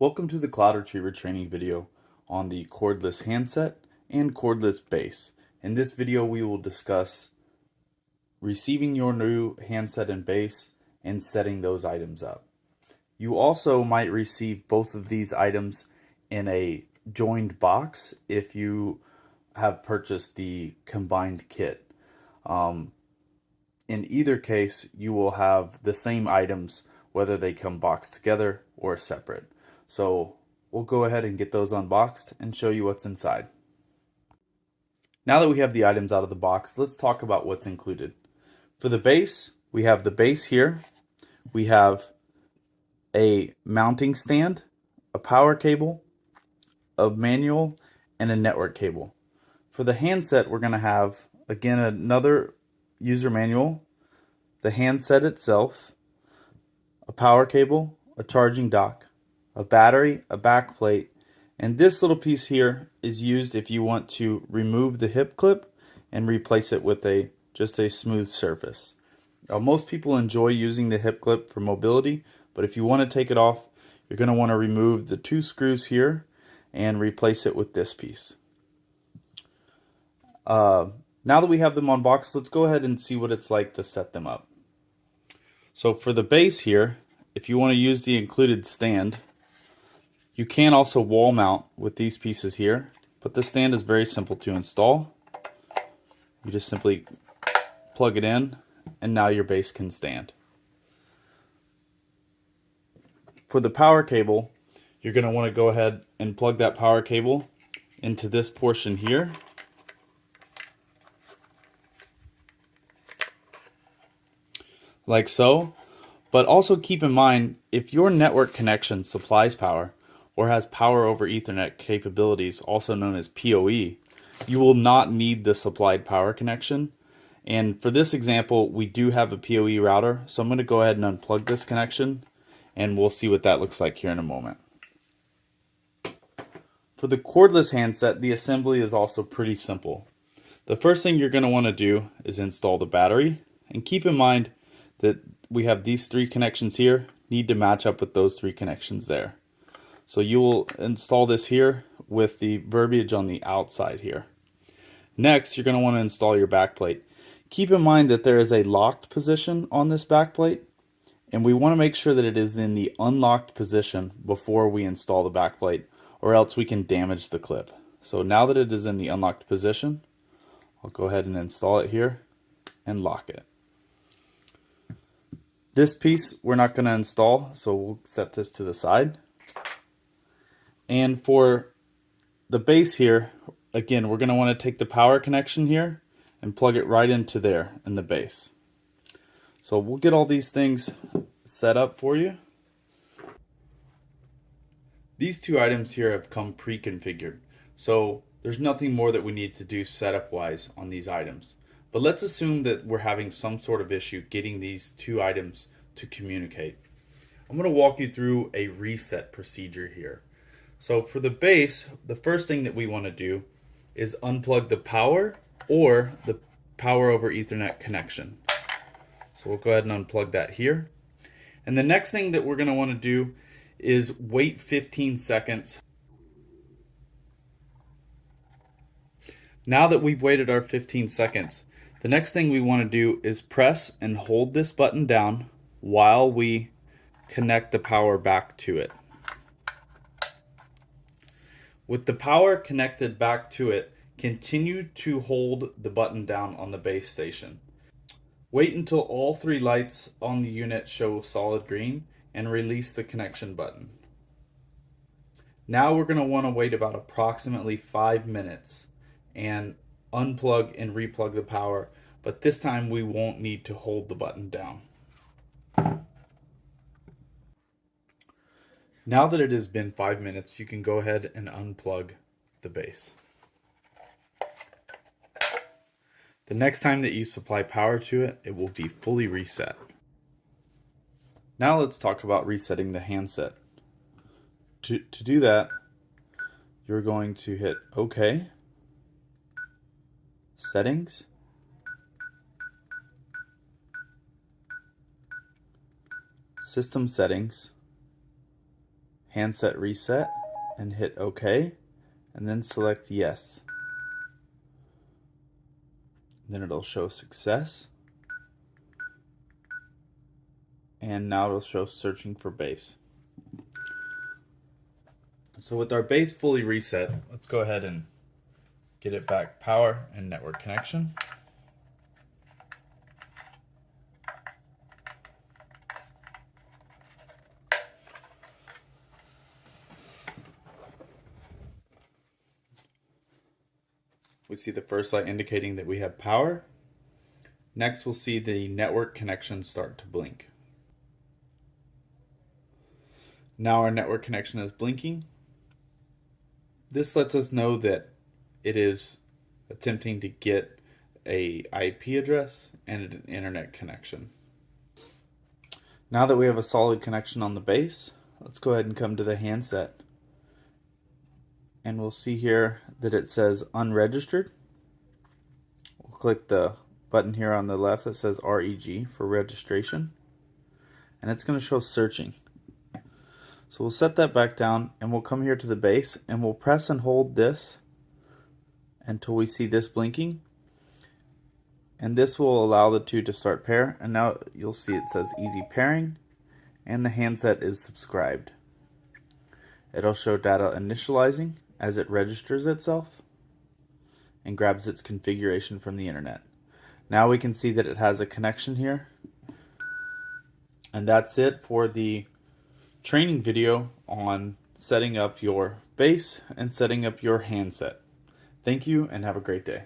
Welcome to the Cloud Retriever training video on the cordless handset and cordless base. In this video we will discuss receiving your new handset and base and setting those items up. You also might receive both of these items in a joined box if you have purchased the combined kit. In either case, you will have the same items whether they come boxed together or separate. So we'll go ahead and get those unboxed and show you what's inside. Now that we have the items out of the box, let's talk about what's included. For the base, we have the base here. We have a mounting stand, a power cable, a manual, and a network cable. For the handset, we're going to have, again, another user manual, the handset itself, a power cable, a charging dock, a battery, a back plate, and this little piece here is used if you want to remove the hip clip and replace it with just a smooth surface. Now, most people enjoy using the hip clip for mobility, but if you want to take it off, you're going to want to remove the two screws here and replace it with this piece. Now that we have them unboxed, let's go ahead and see what it's like to set them up. So for the base here, if you want to use the included stand, you can also wall mount with these pieces here, but the stand is very simple to install. You just simply plug it in, and now your base can stand. For the power cable, you're going to want to go ahead and plug that power cable into this portion here. Like so. But also keep in mind, if your network connection supplies power or has power over Ethernet capabilities, also known as PoE, you will not need the supplied power connection. And for this example, we do have a PoE router, so I'm going to go ahead and unplug this connection, and we'll see what that looks like here in a moment. For the cordless handset, the assembly is also pretty simple. The first thing you're going to want to do is install the battery, and keep in mind that we have these three connections here, need to match up with those three connections there. So you will install this here with the verbiage on the outside here. Next, you're going to want to install your backplate. Keep in mind that there is a locked position on this backplate, and we want to make sure that it is in the unlocked position before we install the backplate, or else we can damage the clip. So now that it is in the unlocked position, I'll go ahead and install it here and lock it. This piece we're not going to install, so we'll set this to the side. And for the base here, again, we're going to want to take the power connection here and plug it right into there in the base. So we'll get all these things set up for you. These two items here have come pre-configured, so there's nothing more that we need to do setup-wise on these items. But let's assume that we're having some sort of issue getting these two items to communicate. I'm going to walk you through a reset procedure here. So for the base, the first thing that we want to do is unplug the power or the power over Ethernet connection. So we'll go ahead and unplug that here. And the next thing that we're going to want to do is wait 15 seconds. Now that we've waited our 15 seconds, the next thing we want to do is press and hold this button down while we connect the power back to it. With the power connected back to it, continue to hold the button down on the base station. Wait until all three lights on the unit show solid green and release the connection button. Now we're going to want to wait about approximately 5 minutes and unplug and replug the power, but this time we won't need to hold the button down. Now that it has been 5 minutes, you can go ahead and unplug the base. The next time that you supply power to it, it will be fully reset. Now let's talk about resetting the handset. To do that, you're going to hit OK, Settings, System Settings, handset reset and hit OK, and then select yes. Then it'll show success, and now it'll show searching for base. So with our base fully reset, let's go ahead and get it back power and network connection. We see the first light indicating that we have power. Next, we'll see the network connection start to blink. Now our network connection is blinking. This lets us know that it is attempting to get an IP address and an internet connection. Now that we have a solid connection on the base, let's go ahead and come to the handset. And we'll see here that it says unregistered. We'll click the button here on the left that says REG for registration. And it's going to show searching. So we'll set that back down and we'll come here to the base and we'll press and hold this until we see this blinking. And this will allow the two to start pair. And now you'll see it says easy pairing and the handset is subscribed. It'll show data initializing as it registers itself and grabs its configuration from the internet. Now we can see that it has a connection here. And that's it for the training video on setting up your base and setting up your handset. Thank you and have a great day.